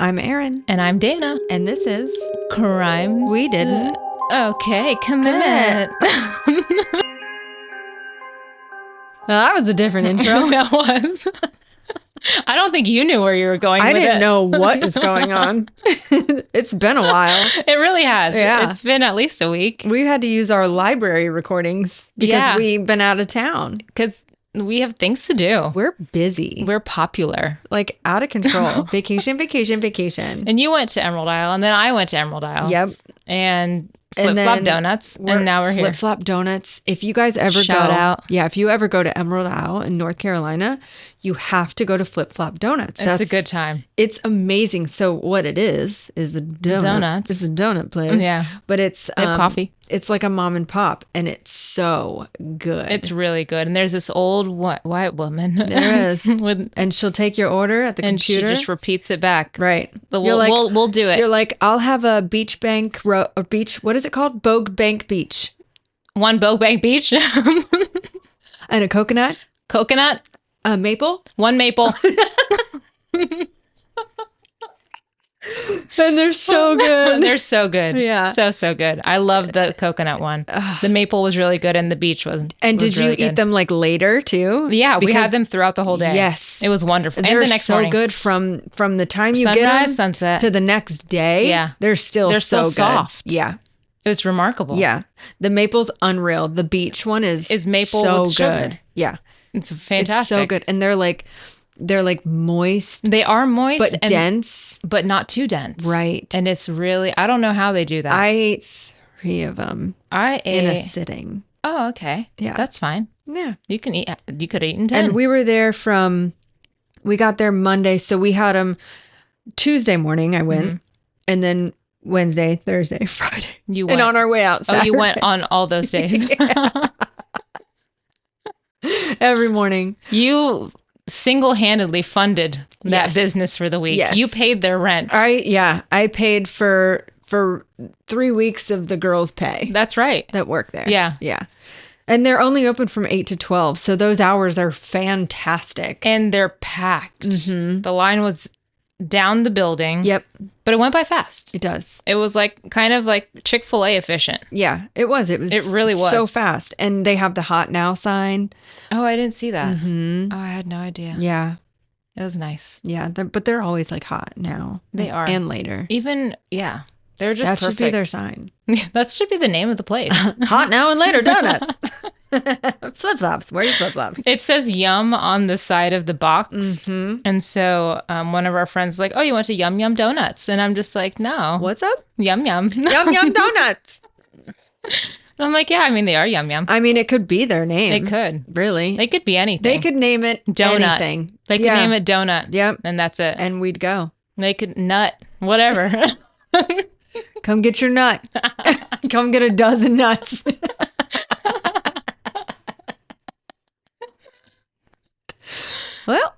I'm Erin. And I'm Dana. And this is Crimes We Didn't. Okay, commit. Well, that was a different intro. That was. I don't think you knew where you were going I with didn't it. know what is going on. It's been a while. It really has. Yeah. It's been at least a week. We had to use our library recordings because we've been out of town. Because we have things to do. We're busy. We're popular. Like out of control. Vacation. And you went to Emerald Isle, and then I went to Emerald Isle. Yep. And Flip-Flop Donuts, and now we're here. Flip-Flop Donuts. If you guys ever Shout out. Yeah, if you ever go to Emerald Isle in North Carolina, you have to go to Flip-Flop Donuts. It's a good time. It's amazing. So what it is a donut. Donuts. It's a donut place. Yeah. But it's They have coffee. It's like a mom and pop, and it's so good. It's really good. And there's this old white woman. There is. And she'll take your order at the computer. And she just repeats it back. Right. We'll do it. You're like, I'll have a beach bank, what is it called? Bogue Bank Beach. One Bogue Bank Beach. And a coconut. Coconut. A maple. One maple. And they're so good. They're so good. Yeah. So good. I love the coconut one. The maple was really good, and the beach was. And did you really eat them like later too? Yeah, we had them throughout the whole day. Yes. It was wonderful. They're and the next so morning. good from the time you Sunrise, get them sunset. to the next day. Yeah. They're still so good. Soft. Yeah. It was remarkable. Yeah. The maple's unreal. The beach one is maple so with good. sugar. Yeah. It's fantastic. It's so good. And they're like moist. They are moist. But dense. But not too dense. Right. And it's really, I don't know how they do that. I ate 3 of them in a sitting. Oh, okay. Yeah. That's fine. Yeah. You could have eaten 10. And we were there we got there Monday. So we had them Tuesday morning. I went. And then Wednesday, Thursday, Friday. You went. And on our way out Saturday. Oh, you went on all those days. Every morning. You single-handedly funded that business for the week. Yes. You paid their rent. I paid for 3 weeks of the girls' pay. That's right. That work there. Yeah. Yeah. And they're only open from 8 to 12. So those hours are fantastic. And they're packed. Mm-hmm. The line was down the building. Yep. But it went by fast. It does. It was kind of like Chick-fil-A efficient. Yeah, it was. It really was. So fast. And they have the hot now sign. Oh, I didn't see that. Mm-hmm. Oh, I had no idea. Yeah. It was nice. Yeah, but they're always like hot now. They are. And later. Even, yeah. They're just perfect. That should be their sign. That should be the name of the place. Hot now and later donuts. Flip-flops. Where are your flip-flops? It says yum on the side of the box. Mm-hmm. And so one of our friends was like, oh, you went to Yum Yum Donuts. And I'm just like, no. What's up? Yum Yum. Yum Yum Donuts. And I'm like, yeah, I mean, they are Yum Yum. I mean, it could be their name. They could. Really? They could be anything. They could name it donut. Anything. They could name it donut. Yep. And that's it. And we'd go. They could nut. Whatever. Come get your nut. Come get a dozen nuts. Well,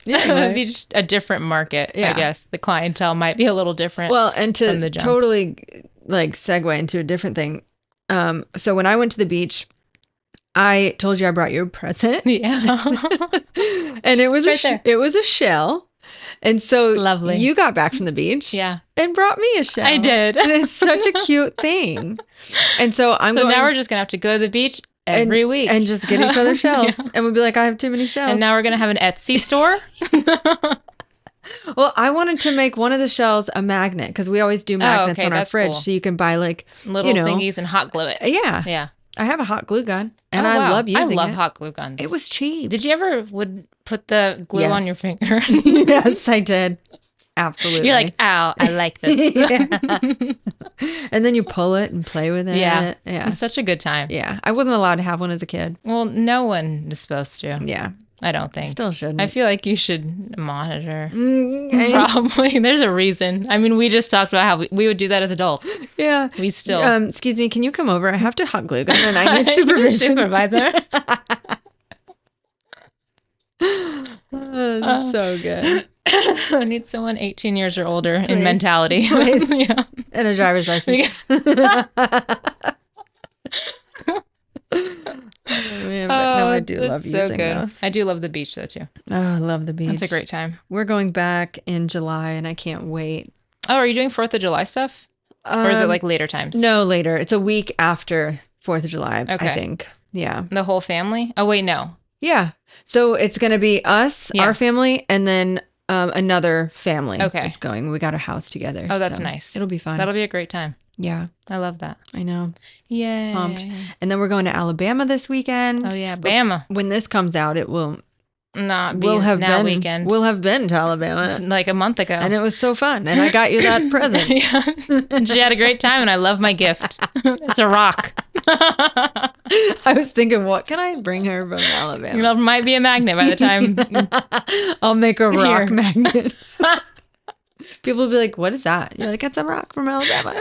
anyway. It'd be just a different market, Yeah. I guess. The clientele might be a little different. Well, and to from the jump. totally segue into a different thing. So when I went to the beach, I told you I brought you a present. Yeah. And it was right there. It was a shell. And so lovely. You got back from the beach. Yeah. And brought me a shell. I did. And it's such a cute thing. And so now we're just going to have to go to the beach every week. And just get each other shells. Yeah. And we'll be like, I have too many shells. And now we're going to have an Etsy store. Well, I wanted to make one of the shells a magnet because we always do magnets on our fridge. Cool. So you can buy little thingies and hot glue it. Yeah. Yeah. I have a hot glue gun and I love using it. I love hot glue guns. It was cheap. Did you ever put the glue on your finger? Yes, I did. Absolutely. You're like, ow, I like this. And then you pull it and play with it. Yeah. Yeah. It's such a good time. Yeah. I wasn't allowed to have one as a kid. Well, no one is supposed to. Yeah. I don't think. Still shouldn't. I feel like you should monitor. Probably. There's a reason. I mean, we just talked about how we would do that as adults. Yeah. We still. Excuse me, can you come over? I have to hot glue gun and I need supervision. Supervisor. So good. I need someone 18 years or older in mentality. Yeah. And a driver's license. Oh, man, but I do love using those. I do love the beach though too. Oh, I love the beach. It's a great time. We're going back in July and I can't wait. Oh, are you doing 4th of July stuff? Or is it like later times? No, later. It's a week after 4th of July, Okay. I think. Yeah. The whole family? Oh, wait, no. Yeah. So it's going to be us, Yeah. our family, and then another family. Okay. It's going. We got a house together. Oh, that's so nice. It'll be fun. That'll be a great time. Yeah. I love that. I know. Yay. Pumped. And then we're going to Alabama this weekend. Oh, yeah. Bama. When this comes out, it will Not be we'll have now been weekend. We'll have been to Alabama. Like a month ago. And it was so fun. And I got you that present. Yeah. She had a great time and I love my gift. It's a rock. I was thinking, what can I bring her from Alabama? It might be a magnet by the time. I'll make a rock Here. magnet. People will be like, what is that? You're like, it's a rock from Alabama.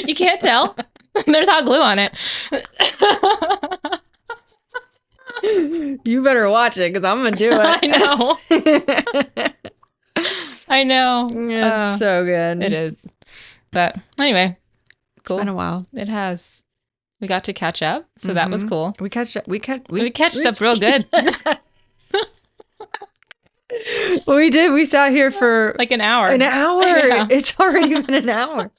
You can't tell. There's hot glue on it. You better watch it because I'm going to do it. I know. I know. It's so good. It is. But anyway, cool. It's been a while. It has. We got to catch up, so that was cool. We catched up. We catched up real good. We did. We sat here for Like an hour. an hour. Yeah. It's already been an hour.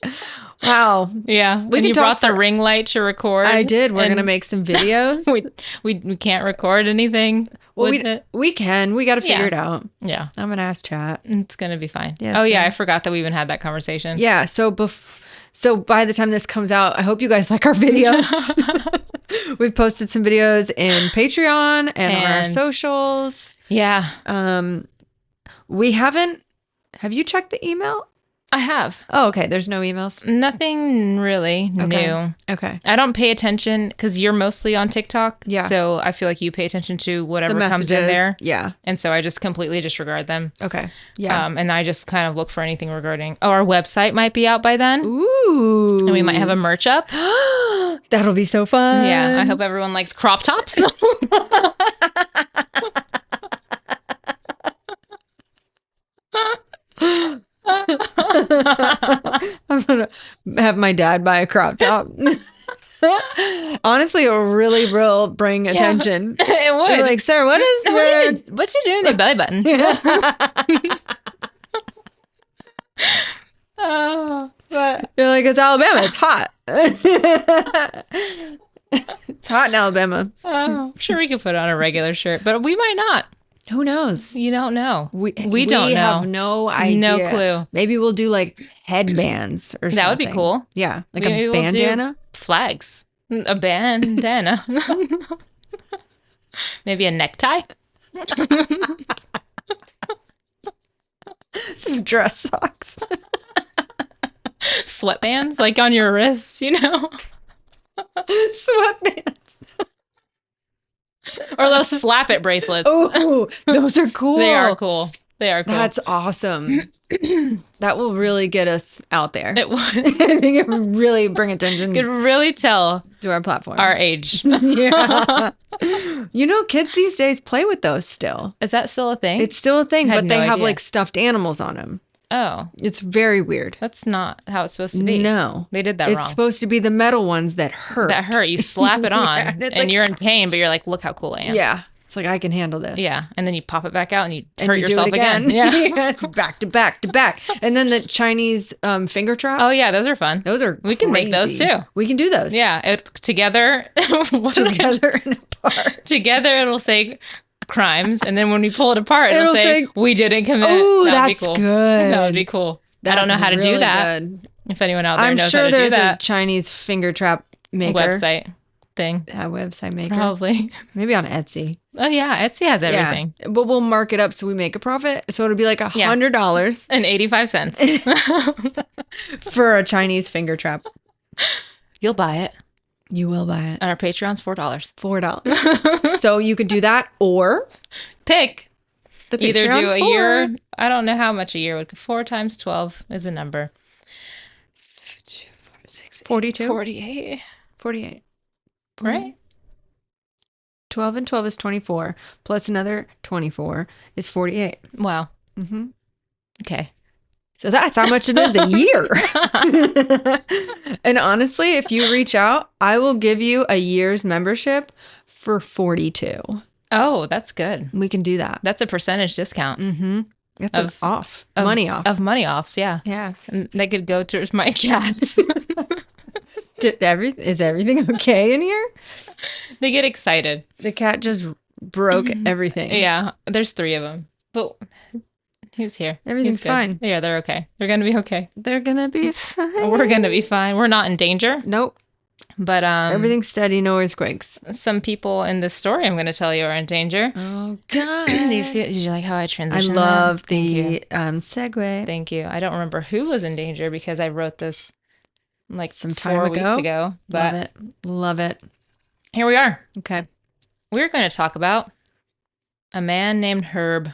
Wow. Yeah. We And can you talk brought the ring light to record. I did. We're and going to make some videos. we can't record anything Well, with it. we can. We got to figure Yeah. it out. Yeah. I'm going to ask chat. It's going to be fine. Yeah, Oh, yeah. so- I forgot that we even had that conversation. Yeah. So by the time this comes out, I hope you guys like our videos. We've posted some videos in Patreon and on our And- socials. Yeah. We haven't. Have you checked the email? I have. Oh, okay. There's no emails. Nothing really Okay. new. Okay. I don't pay attention because you're mostly on TikTok. Yeah. So I feel like you pay attention to whatever The comes in messages. there. Yeah. And so I just completely disregard them. Okay. Yeah. And I just kind of look for anything regarding, our website might be out by then. Ooh. And we might have a merch up. That'll be so fun. Yeah. I hope everyone likes crop tops. I'm gonna have my dad buy a crop top. Honestly, it really will bring attention. It would. You're like, sir, what is your... What's you doing in the belly button? Oh, but You're like, it's Alabama. It's hot. It's hot in Alabama. I'm sure we could put on a regular shirt, but we might not. Who knows? You don't know. We don't know. have no idea. No clue. Maybe we'll do like headbands or something. That would be cool. Yeah, like Maybe a we'll do bandana. flags. A bandana. Maybe a necktie. Some dress socks. Sweatbands, like on your wrists, Sweatbands. Or those slap it bracelets. Oh, those are cool. They are cool. They are cool. That's awesome. That will really get us out there. It would. I think it would really bring attention Could really tell to our platform. our age. Yeah. Kids these days play with those still. Is that still a thing? It's still a thing, Had but they no have idea. like stuffed animals on them. Oh, It's very weird. that's not how it's supposed to be. No. They did that It's wrong. supposed to be the metal ones that hurt. That hurt. You slap it on Yeah, and it's and like- you're in pain, but you're like, look how cool I am. Yeah. It's like, I can handle this. Yeah. And then you pop it back out and you And hurt you yourself do it again. Yeah. It's back to back to back. And then the Chinese finger traps. Oh, yeah. Those are fun. Those are We can make those crazy. too. We can do those. Yeah. It's together. Together and apart. Together, it'll say crimes. And then when we pull it apart, it'll It'll say, say- we didn't commit. Oh, That would be that's cool. good. That would be cool. I don't know how to do really that. good. If anyone out there I'm knows sure how to do there's a that. Chinese finger trap maker. Website thing. A website maker. Probably. Maybe on Etsy. Oh, yeah. Etsy has everything. Yeah. But we'll mark it up so we make a profit. So it'll be like $100 And 85 cents. for a Chinese finger trap. You'll buy it. You will buy it. And our Patreon's $4. $4. So you could do that or Pick. the Either do Patreon's a $4. year. I don't know how much a year would. 4 times 12 is a number. 42? 48. 48. Right? 12 and 12 is 24. Plus another 24 is 48. Wow. Mm-hmm. Okay. So that's how much it is a year. And honestly, if you reach out, I will give you a year's membership for 42. Oh, that's good. We can do that. That's a percentage discount. Mm-hmm. That's an off. Money off. Of money offs, yeah. Yeah. And they could go towards my cats. Is everything okay in here? They get excited. The cat just broke everything. Yeah, there's 3 of them. But he's here. Everything's fine. Yeah, they're okay. They're going to be okay. They're going to be fine. We're going to be fine. We're not in danger. Nope. But everything's steady, no earthquakes. Some people in this story I'm going to tell you are in danger. Oh, God. Did you like how I transitioned? I love the segue. Thank you. I don't remember who was in danger because I wrote this like some time 4 ago. Weeks ago. But Love it. Here we are. Okay. We're going to talk about a man named Herb.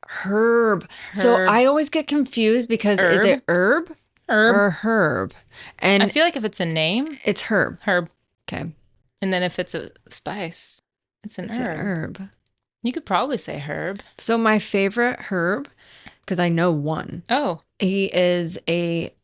Herb. So I always get confused because is it herb? Herb. Or herb? And I feel like if it's a name, it's herb. Herb. Okay. And then if it's a spice, it's an herb. You could probably say herb. So my favorite herb, because I know one. Oh. He is a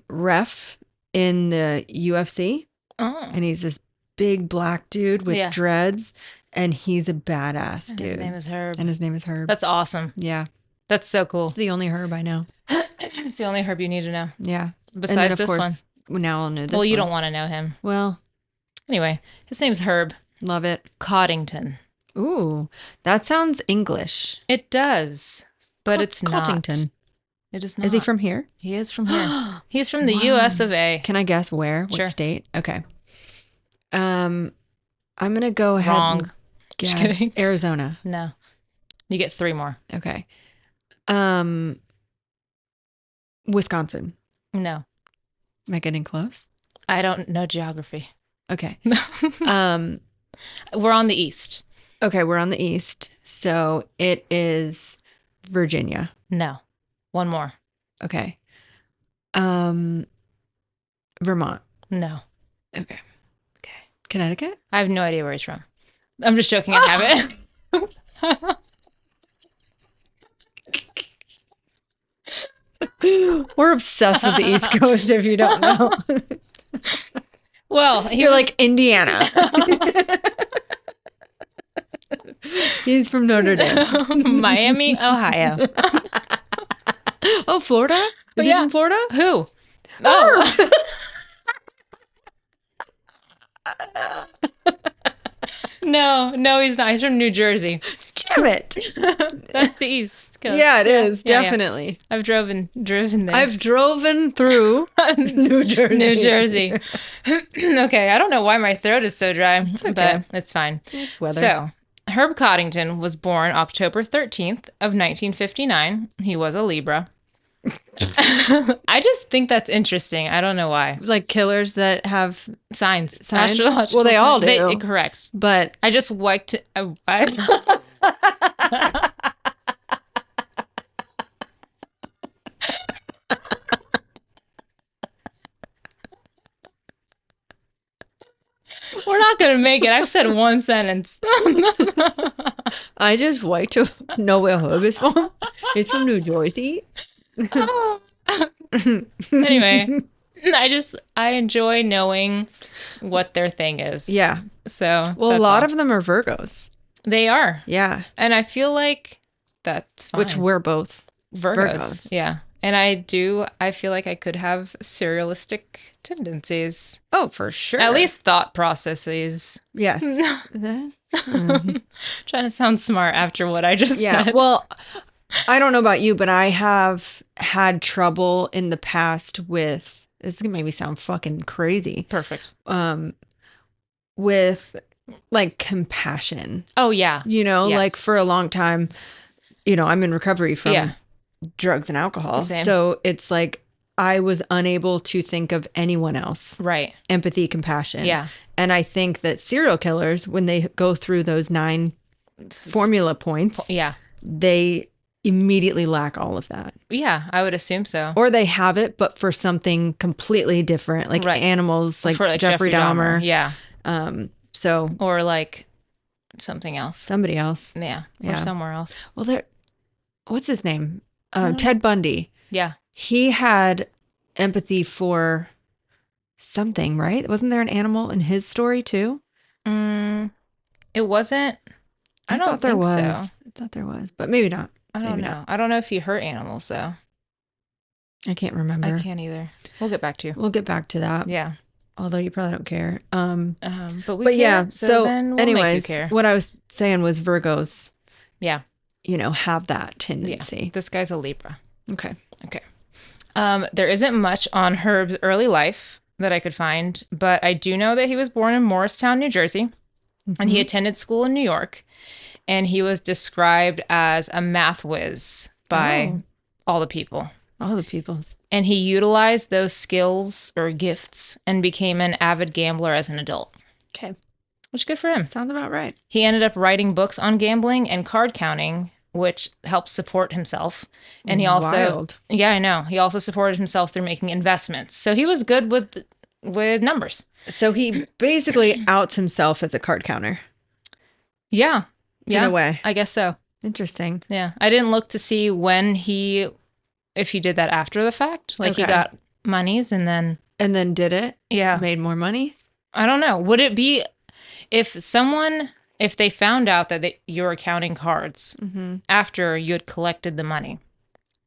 ref in the UFC. Oh. And he's this big black dude with dreads. And he's a badass dude. His name is Herb. And his name is Herb. That's awesome. Yeah. That's so cool. It's the only herb I know. It's the only herb you need to know. Yeah. Besides of this course, one. Now I'll know this Well, you one. don't want to know him. Well. Anyway, his name's Herb. Love it. Coddington. Ooh, that sounds English. It does, but it's Coddington. not. It is not. Is he from here? He is from here. He's from the U.S. of A. Can I guess where? What state? Okay. I'm gonna go ahead. Wrong. And guess Just kidding. Arizona. No. You get 3 more. Okay. Wisconsin. No. Am I getting close? I don't know geography. Okay. We're on the east. Okay, we're on the east. So it is Virginia. No. 1 more. Okay. Vermont. No. Okay. Connecticut? I have no idea where he's from. I'm just joking. I have it. We're obsessed with the East Coast if you don't know. Well, you're like Indiana. He's from Notre Dame. Miami, Ohio. Oh, Florida? Is he from Florida? Who? Oh. No, he's not. He's from New Jersey. Damn it. That's the East Coast. Yeah, it is. Definitely. I've driven there. I've driven through New Jersey. New Jersey. Okay, I don't know why my throat is so dry, but it's fine. It's weather. So, Herb Coddington was born October 13th of 1959. He was a Libra. I just think that's interesting. I don't know why. Like killers that have signs. Astrological. Well, they all do. Correct. But I just like to. We're not going to make it. I've said 1 sentence. I just like to know where Herb is from. He's from New Jersey. Anyway, I enjoy knowing what their thing is. Yeah. So, well, a lot of them are Virgos. They are. Yeah. And I feel like that's fine. Which we're both Virgos. Yeah. And I feel like I could have serialistic tendencies. Oh, for sure. At least thought processes. Yes. Trying to sound smart after what I just said. Well, I don't know about you, but I have had trouble in the past with, this is going to make me sound fucking crazy. Perfect. With like compassion. Oh, yeah. You know, like for a long time, I'm in recovery from drugs and alcohol. Same. So it's like I was unable to think of anyone else. Right. Empathy, compassion. Yeah. And I think that serial killers, when they go through those 9 formula points, they immediately lack all of that. Yeah, I would assume so. Or they have it, but for something completely different, like animals, like, Jeffrey Dahmer. Yeah. So. Or like something else. Somebody else. Yeah. Or somewhere else. Well, what's his name? Ted Bundy. Yeah. He had empathy for something, right? Wasn't there an animal in his story too? It wasn't. I don't thought there think was. so. I thought there was, but maybe not. I don't know. I don't know if he hurt animals though. I can't remember. I can't either. We'll get back to you. We'll get back to that. Yeah. Although you probably don't care. But care, yeah. So then we'll anyways, make you care. what I was saying was Virgos. Yeah. Have that tendency. Yeah. This guy's a Libra. Okay. There isn't much on Herb's early life that I could find, but I do know that he was born in Morristown, New Jersey, and he attended school in New York, and he was described as a math whiz by all the people. All the peoples. And he utilized those skills or gifts and became an avid gambler as an adult. Okay. Which is good for him. Sounds about right. He ended up writing books on gambling and card counting, which helps support himself. And he also... Wild. Yeah, I know. He also supported himself through making investments. So he was good with numbers. So he basically outs himself as a card counter. Yeah. In a way. I guess so. Interesting. Yeah. I didn't look to see if he did that after the fact. Like he got monies and then... And then did it? Yeah. Made more money? I don't know. Would it be... If they found out that you were counting cards after you had collected the money,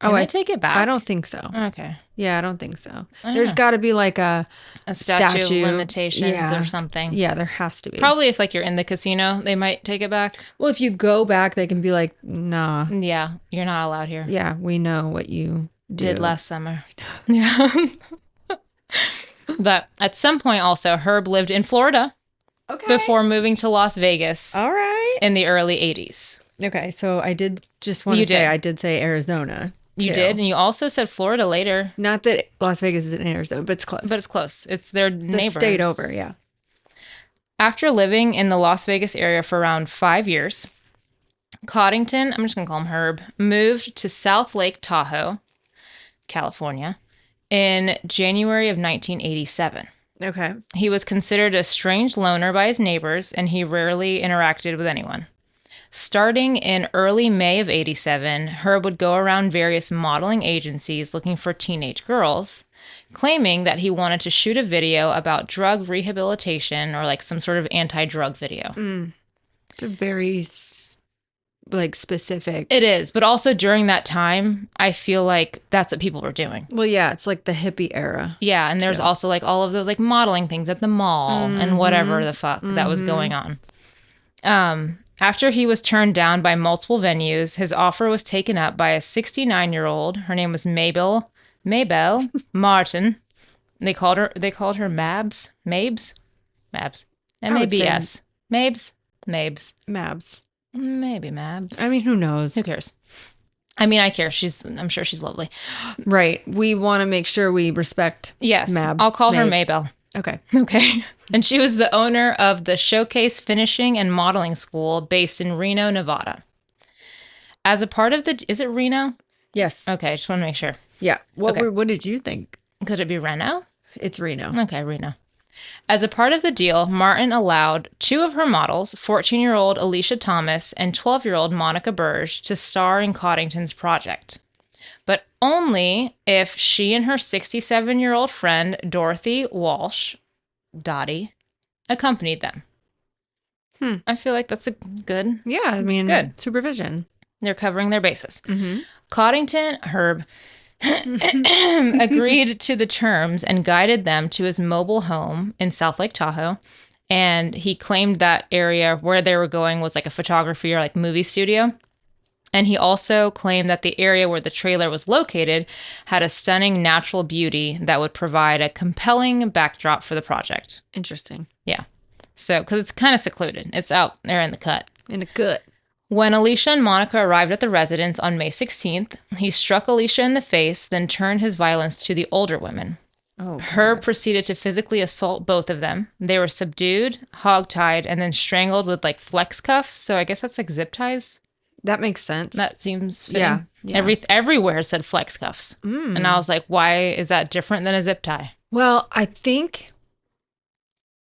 can they take it back? I don't think so. Okay. Yeah, I don't think so. There's got to be like a statute of limitations or something. Yeah, there has to be. Probably if like you're in the casino, they might take it back. Well, if you go back, they can be like, nah. Yeah, you're not allowed here. Yeah, we know what you did last summer. Yeah. But at some point also, Herb lived in Florida. Okay. Before moving to Las Vegas. All right. In the early 80s. Okay, so I did just want to say I did say Arizona. Too. You did, and you also said Florida later. Not that Las Vegas is in Arizona, but it's close. But it's close. It's their neighbors. The state over, yeah. After living in the Las Vegas area for around 5 years, Coddington, I'm just going to call him Herb, moved to South Lake Tahoe, California, in January of 1987. Okay. He was considered a strange loner by his neighbors, and he rarely interacted with anyone. Starting in early May of 87, Herb would go around various modeling agencies looking for teenage girls, claiming that he wanted to shoot a video about drug rehabilitation or like some sort of anti-drug video. It's a very specific. It is, but also during that time, I feel like that's what people were doing. Well, yeah, it's like the hippie era. Yeah, and there's also like all of those like modeling things at the mall and whatever the fuck that was going on. After he was turned down by multiple venues, his offer was taken up by a 69-year-old. Her name was Mabel Martin. They called her Mabs. Mabs. M-A-B-S. Mabs. Maybe Mabs. I mean, who knows? Who cares? I mean, I care. I'm sure she's lovely. Right. We want to make sure we respect Mabs. I'll call her Mabel. Okay. And she was the owner of the Showcase Finishing and Modeling School based in Reno, Nevada. As a part of is it Reno? Yes. Okay, just want to make sure. Yeah. What did you think? Could it be Reno? It's Reno. Okay, Reno. As a part of the deal, Martin allowed 2 of her models, 14-year-old Alicia Thomas and 12-year-old Monica Burge, to star in Coddington's project. But only if she and her 67-year-old friend, Dorothy Walsh, Dottie, accompanied them. I feel like that's a good... Yeah, I mean, good. Supervision. They're covering their bases. Coddington, Herb... agreed to the terms and guided them to his mobile home in South Lake Tahoe. And he claimed that area where they were going was like a photography or like movie studio. And he also claimed that the area where the trailer was located had a stunning natural beauty that would provide a compelling backdrop for the project. Interesting. Yeah. So, because it's kind of secluded. It's out there in the cut. In the gut. When Alicia and Monica arrived at the residence on May 16th, he struck Alicia in the face, then turned his violence to the older women. Herb proceeded to physically assault both of them. They were subdued, hogtied, and then strangled with like flex cuffs. So I guess that's like zip ties. That makes sense. That seems fitting. Yeah. Everywhere said flex cuffs. And I was like, why is that different than a zip tie? Well, I think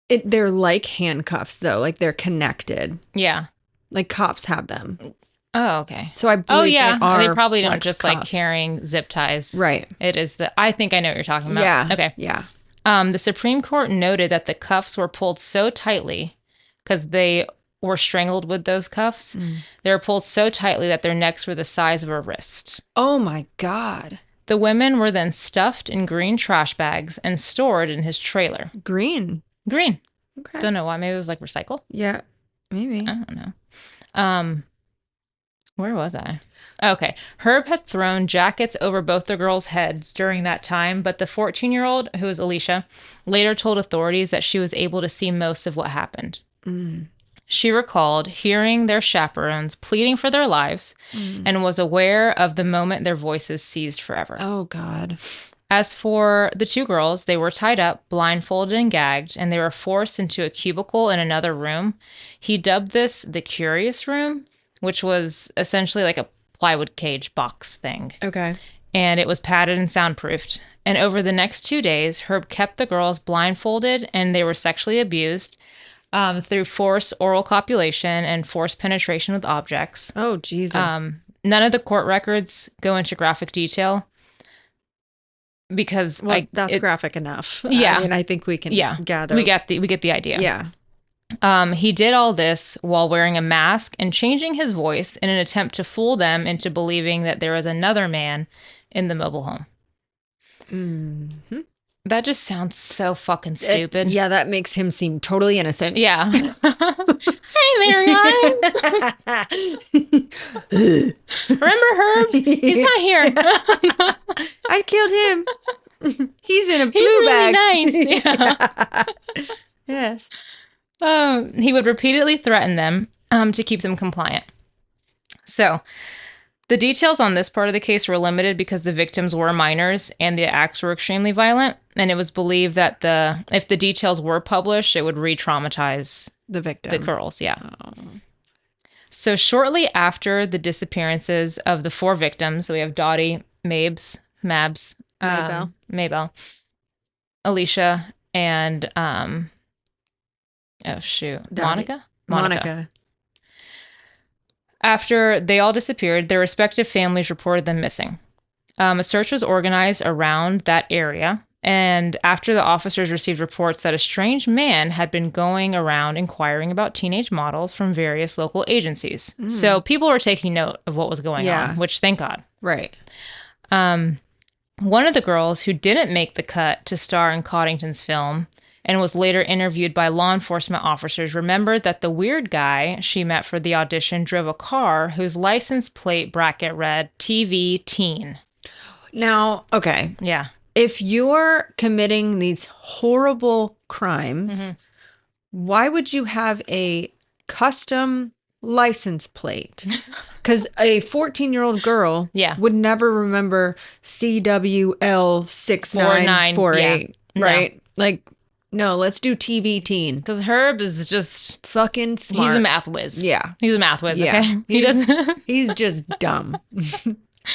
they're like handcuffs though. Like they're connected. Yeah. Like cops have them. Oh, okay. So I believe they probably don't just cuffs. like carrying zip ties. Right. It is I think I know what you're talking about. Yeah. Okay. Yeah. The Supreme Court noted that the cuffs were pulled so tightly because they were strangled with those cuffs. They were pulled so tightly that their necks were the size of a wrist. Oh my God. The women were then stuffed in green trash bags and stored in his trailer. Green. Green. Okay. Don't know why. Maybe it was like recycle. Yeah, maybe. I don't know. Where was I? Okay. Herb had thrown jackets over both the girls' heads during that time, but the 14-year-old, who was Alicia, later told authorities that she was able to see most of what happened. She recalled hearing their chaperones pleading for their lives and was aware of the moment their voices ceased forever. Oh, God. As for the two girls, they were tied up, blindfolded, and gagged, and they were forced into a cubicle in another room. He dubbed this the Curious Room, which was essentially like a plywood cage box thing. Okay. And it was padded and soundproofed. And over the next 2 days, Herb kept the girls blindfolded, and they were sexually abused through forced oral copulation and forced penetration with objects. Oh, Jesus. None of the court records go into graphic detail because that's graphic enough. Yeah. I mean, I think we can gather. We get the idea. Yeah. He did all this while wearing a mask and changing his voice in an attempt to fool them into believing that there was another man in the mobile home. Mm-hmm. That just sounds so fucking stupid. Yeah, that makes him seem totally innocent. Yeah. Hey there, guys. Remember Herb? He's not here. I killed him. He's in a blue really bag. Nice. Yeah. Yes. He would repeatedly threaten them to keep them compliant. So, the details on this part of the case were limited because the victims were minors and the acts were extremely violent, and it was believed that if the details were published, it would re-traumatize the victims. The girls, yeah. Oh. So shortly after the disappearances of the 4 victims, so we have Dottie, Mabel, Alicia, and Monica. After they all disappeared, their respective families reported them missing. A search was organized around that area, and after the officers received reports that a strange man had been going around inquiring about teenage models from various local agencies. So people were taking note of what was going on, which thank God. Right. One of the girls who didn't make the cut to star in Coddington's film and was later interviewed by law enforcement officers remembered that the weird guy she met for the audition drove a car whose license plate bracket read TV Teen. Now, okay. Yeah. If you're committing these horrible crimes, why would you have a custom license plate? Because a 14-year-old girl would never remember CWL6948, right? No. Like, no, let's do TV Teen. Because Herb is just fucking smart. He's a math whiz. Yeah. He's a math whiz, okay? He's just dumb.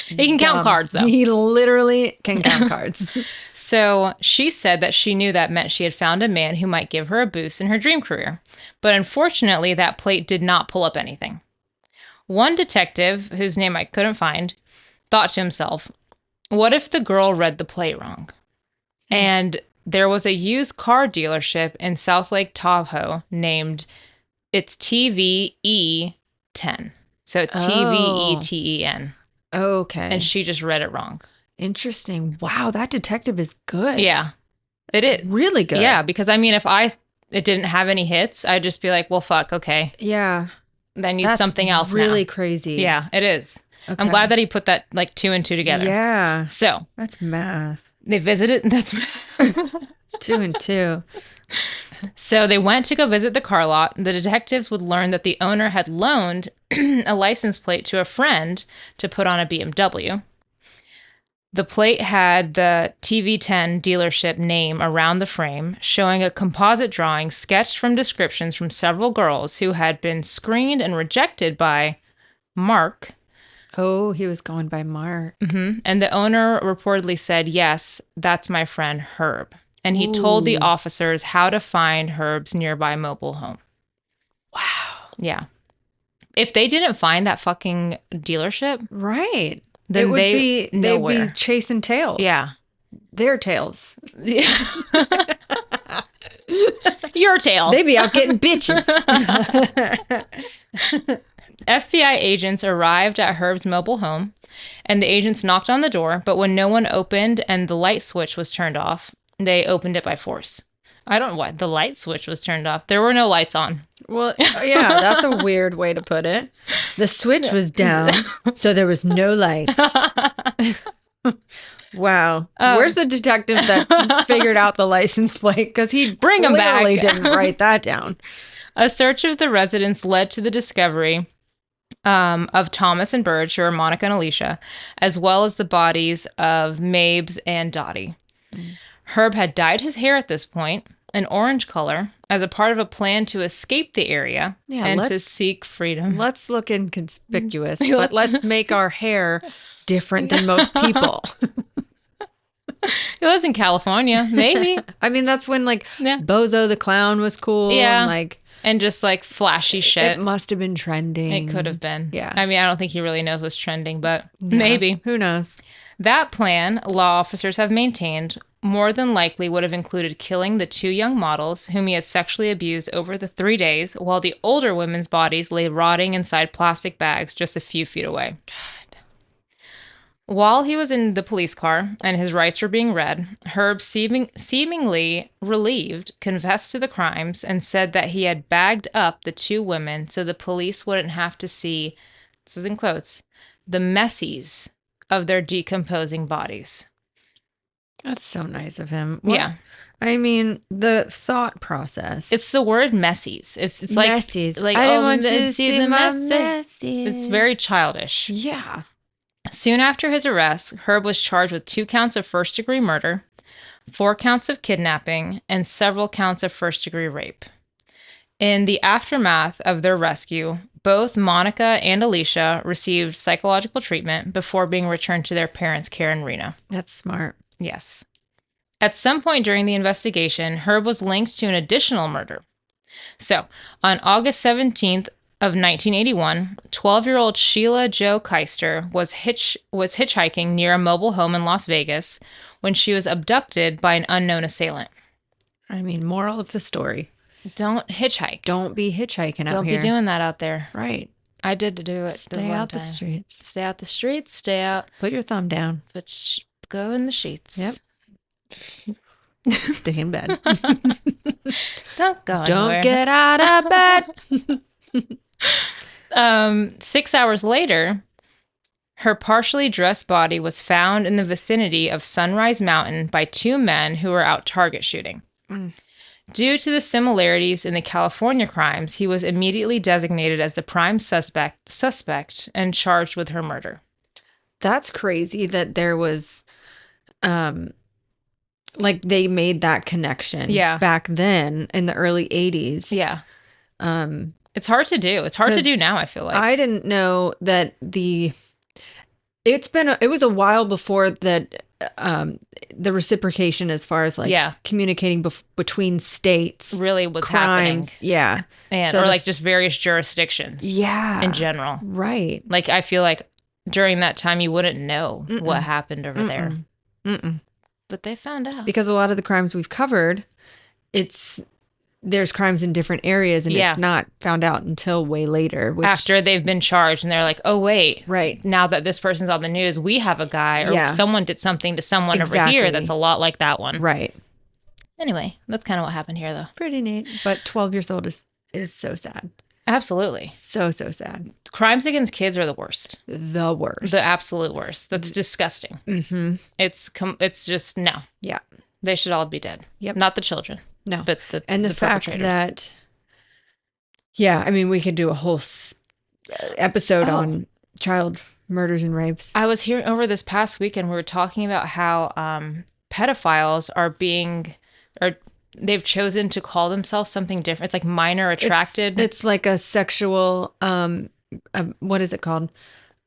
He can count cards, though. He literally can count cards. So she said that she knew that meant she had found a man who might give her a boost in her dream career. But unfortunately, that plate did not pull up anything. One detective, whose name I couldn't find, thought to himself, what if the girl read the plate wrong? And there was a used car dealership in South Lake Tahoe named it's TVE10. So TVETEN. Okay. And she just read it wrong. Interesting. Wow, that detective is good. Yeah. It is. Really good. Yeah, because I mean, if it didn't have any hits, I'd just be like, well, fuck, okay. Yeah. Then need something else really now. Crazy. Yeah, it is. Okay. I'm glad that he put that like 2 and 2 together. Yeah. So. That's math. They visited. That's 2 and 2. So they went to go visit the car lot. The detectives would learn that the owner had loaned a license plate to a friend to put on a BMW. The plate had the TV10 dealership name around the frame, showing a composite drawing sketched from descriptions from several girls who had been screened and rejected by Mark. Oh, he was going by Mark. Mm-hmm. And the owner reportedly said, yes, that's my friend Herb. And he told the officers how to find Herb's nearby mobile home. Wow. Yeah. If they didn't find that fucking dealership. Right. Then they'd be chasing tails. Yeah. Their tails. Yeah. Your tale. They be out getting bitches. FBI agents arrived at Herb's mobile home, and the agents knocked on the door, but when no one opened and the light switch was turned off, they opened it by force. I don't know why the light switch was turned off. There were no lights on. Well, yeah, that's a weird way to put it. The switch was down, so there was no lights. Wow. Where's the detective that figured out the license plate? Because he Bring him back. clearly didn't write that down. A search of the residence led to the discovery of Thomas and Burge, who are Monica and Alicia, as well as the bodies of Mabes and Dottie. Herb had dyed his hair at this point an orange color as a part of a plan to escape the area and to seek freedom. Let's look inconspicuous, but let's make our hair different than most people. It was in California, maybe. I mean, that's when Bozo the Clown was cool. Yeah. And and just flashy shit. It must have been trending. It could have been. Yeah. I mean, I don't think he really knows what's trending, but maybe. Who knows? That plan, law officers have maintained, more than likely would have included killing the 2 young models whom he had sexually abused over the 3 days, while the older women's bodies lay rotting inside plastic bags just a few feet away. God. While he was in the police car and his rights were being read, Herb, seemingly relieved, confessed to the crimes and said that he had bagged up the 2 women so the police wouldn't have to see, this is in quotes, the messies of their decomposing bodies. That's so nice of him. Yeah. I mean, the thought process. It's the word messies. If it's messies. I don't want to see the messies. It's very childish. Yeah. Soon after his arrest, Herb was charged with 2 counts of first-degree murder, 4 counts of kidnapping, and several counts of first-degree rape. In the aftermath of their rescue, both Monica and Alicia received psychological treatment before being returned to their parents' care in Reno. That's smart. Yes. At some point during the investigation, Herb was linked to an additional murder. So, on August 17th of 1981, 12-year-old Sheila Jo Keister was hitchhiking near a mobile home in Las Vegas when she was abducted by an unknown assailant. I mean, moral of the story. Don't hitchhike. Don't be hitchhiking out Don't here. be doing that out there. Right. I did to do it. Stay out the streets. Stay out the streets. Stay out. Put your thumb down. But go in the sheets. Yep. Stay in bed. Don't go anywhere. Don't get out of bed. 6 hours later, her partially dressed body was found in the vicinity of Sunrise Mountain by 2 men who were out target shooting. Due to the similarities in the California crimes, he was immediately designated as the prime suspect and charged with her murder. That's crazy that there was, they made that connection back then in the early 80s. Yeah. It's hard to do. It's hard to do now, I feel like. I didn't know that it was a while before that the reciprocation as far as communicating between states really was crimes, happening. Yeah. And or just various jurisdictions. Yeah. In general. Right. I feel like during that time you wouldn't know what happened over there. But they found out. Because a lot of the crimes we've covered, there's crimes in different areas and it's not found out until way later. After they've been charged and they're like, oh, wait. Right. Now that this person's on the news, we have a guy or someone did something to someone over here that's a lot like that one. Right. Anyway, that's kind of what happened here, though. Pretty neat. But 12 years old is so sad. Absolutely. So sad. Crimes against kids are the worst. The worst. The absolute worst. That's disgusting. Mm-hmm. It's just, no. Yeah. They should all be dead. Yep. Not the children. No. But the fact that, I mean, we could do a whole episode on child murders and rapes. I was here over this past weekend. We were talking about how pedophiles they've chosen to call themselves something different. It's like minor attracted. It's like a sexual, what is it called?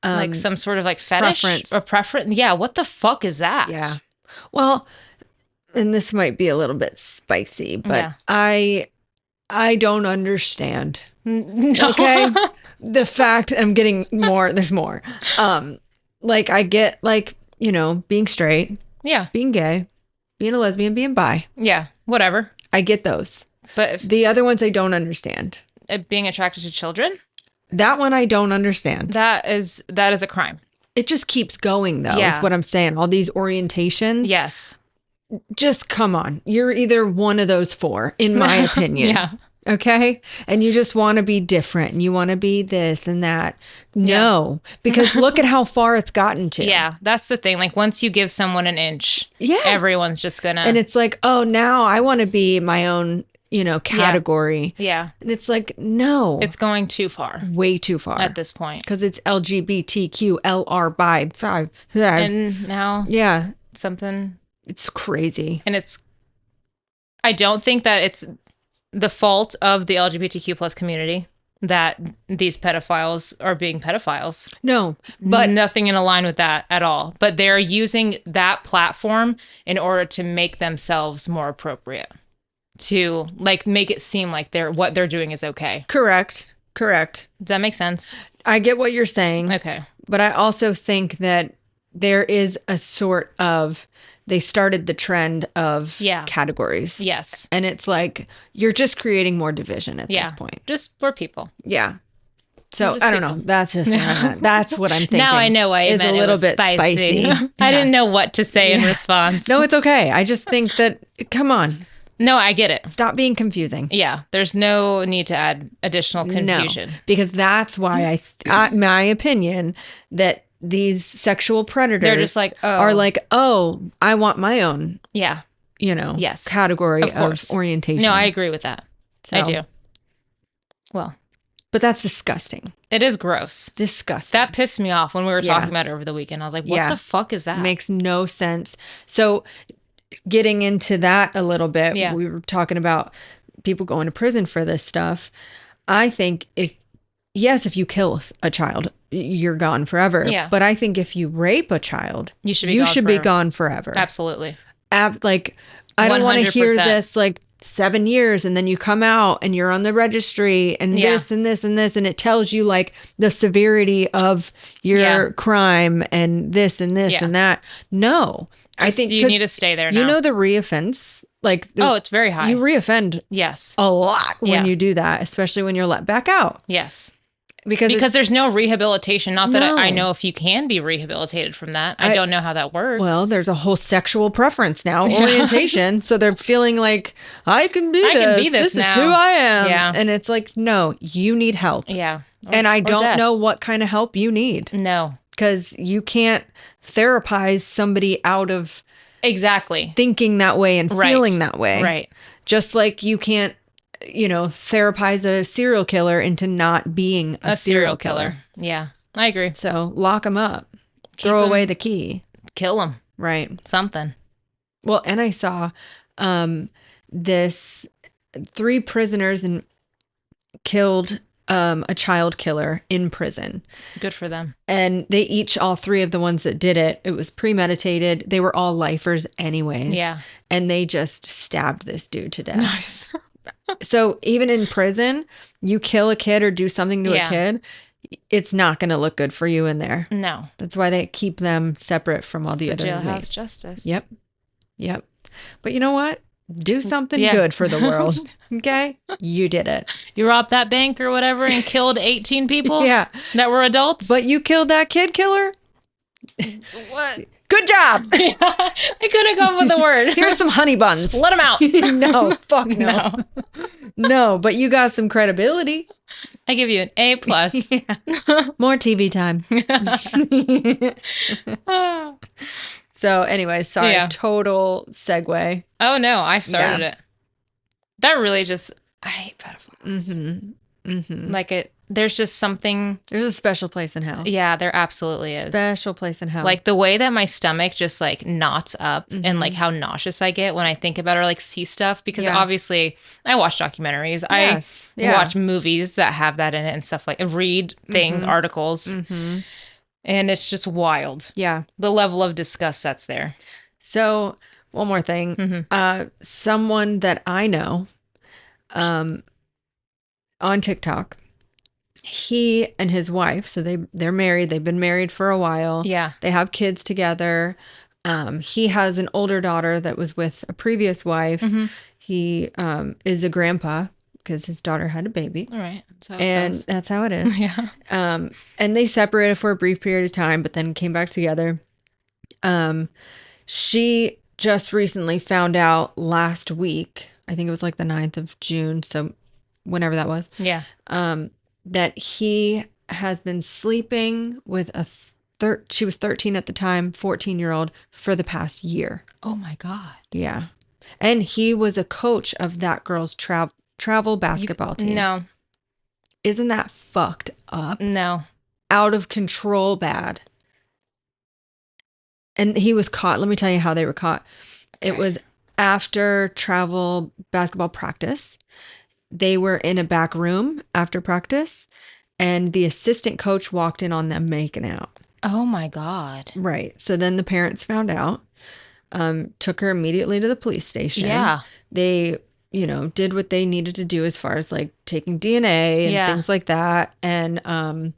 Like some sort of fetish preference. Or preference. Yeah. What the fuck is that? Yeah. Well, and this might be a little bit spicy, but I don't understand. No. Okay. The fact I'm getting more, there's more. I get being straight. Yeah. Being gay, being a lesbian, being bi. Yeah. Whatever. I get those. But if, The other ones I don't understand. being attracted to children, That one I don't understand. that is a crime. It just keeps going, though, Yeah. is what I'm saying. All these orientations. Yes. Just come on. You're either one of those four, in my opinion. Yeah. Okay? And you just want to be different and you want to be this and that. No, because look at how far it's gotten to. Yeah, that's the thing. Like, once you give someone an inch, Yes. everyone's just gonna. And it's like, oh, now I want to be my own, category. Yeah. And it's like, no. It's going too far way too far at this point. because it's LGBTQLR by. And now Yeah. something. It's crazy. And I don't think that it's the fault of the LGBTQ plus community that these pedophiles are being pedophiles. No, but nothing in line with that at all. But they're using that platform in order to make themselves more appropriate, to like make it seem like what they're doing is okay. correct. Does that make sense? I get what you're saying. Okay. But I also think that there is a sort of, they started the trend of categories. Yes. And it's like, you're just creating more division at this point. Just for people. Yeah. So Just I don't know. That's just where I'm at. That's what I'm thinking. Now I know why you meant a little bit spicy. I didn't know what to say in response. No, it's okay. I just think that, come on. No, I get it. Stop being confusing. Yeah. There's no need to add additional confusion. No, because that's why my opinion, that these sexual predators they're just like, are like, oh, I want my own, yeah, yes, category of orientation. No, I agree with that. So, I do. Well, but that's disgusting. It is gross. Disgusting. That pissed me off when we were talking about it over the weekend. I was like, what the fuck is that? Makes no sense. So getting into that a little bit, we were talking about people going to prison for this stuff. I think if you kill a child, you're gone forever. Yeah. But I think if you rape a child, you should be gone forever. Absolutely. Like, I don't want to hear this like 7 years and then you come out and you're on the registry and this and this and this, and it tells you like the severity of your crime and this and this and that. No, I think you need to stay there now. You know, the reoffense, like, it's very high. You reoffend a lot when you do that, especially when you're let back out. Yes. Because there's no rehabilitation. Not that I know if you can be rehabilitated from that. I don't know how that works. Well, there's a whole sexual preference now, orientation. So they're feeling like, I can be this. This now. is who I am. Yeah. And it's like, no, you need help. Yeah. And I don't know what kind of help you need. No. Because you can't therapize somebody out of thinking that way and feeling that way. Right. Just like you can't, therapize a serial killer into not being a serial killer. Yeah, I agree. So lock them up. Throw away the key. Kill them. Right. Something. Well, and I saw this 3 prisoners killed a child killer in prison. Good for them. And all 3 of the ones that did it, it was premeditated. They were all lifers anyways. Yeah. And they just stabbed this dude to death. Nice. So even in prison, you kill a kid or do something to a kid, it's not going to look good for you in there. No. That's why they keep them separate from all the other jailhouse inmates. justice. Yep. But you know what? Do something good for the world. Okay? You did it. You robbed that bank or whatever and killed 18 people? That were adults? But you killed that kid killer? What? Good job. I couldn't come up with the word. Here's some honey buns. Let them out. No, fuck no. No, but you got some credibility. I give you an A+. More TV time. So anyway, sorry, total segue. Oh no, I started it. That really just, I hate pedophiles. Mm-hmm. Mm-hmm. Like there's just something. There's a special place in hell. Yeah, there absolutely is. Special place in hell. Like the way that my stomach just like knots up and like how nauseous I get when I think about it or like see stuff, because obviously I watch documentaries. Yes. I watch movies that have that in it and stuff, like read things, articles. Mm-hmm. And it's just wild. Yeah. The level of disgust that's there. So one more thing. Mm-hmm. Someone that I know on TikTok, he and his wife, so they're married. They've been married for a while. Yeah. They have kids together. He has an older daughter that was with a previous wife. Mm-hmm. He is a grandpa because his daughter had a baby. All right. That's how it And goes. that's how it is. Yeah. And they separated for a brief period of time, but then came back together. She just recently found out last week, I think it was like the 9th of June, so whenever that was, Yeah. that he has been sleeping with she was 13 at the time, 14-year-old for the past year. Oh my God. Yeah. And he was a coach of that girl's travel basketball team. No. Isn't that fucked up? No. Out of control bad. And he was caught. Let me tell you how they were caught. Okay. It was after travel basketball practice. They were in a back room after practice, and the assistant coach walked in on them making out. Oh my God. Right. So then the parents found out, took her immediately to the police station. Yeah. They, did what they needed to do as far as like taking DNA and things like that. And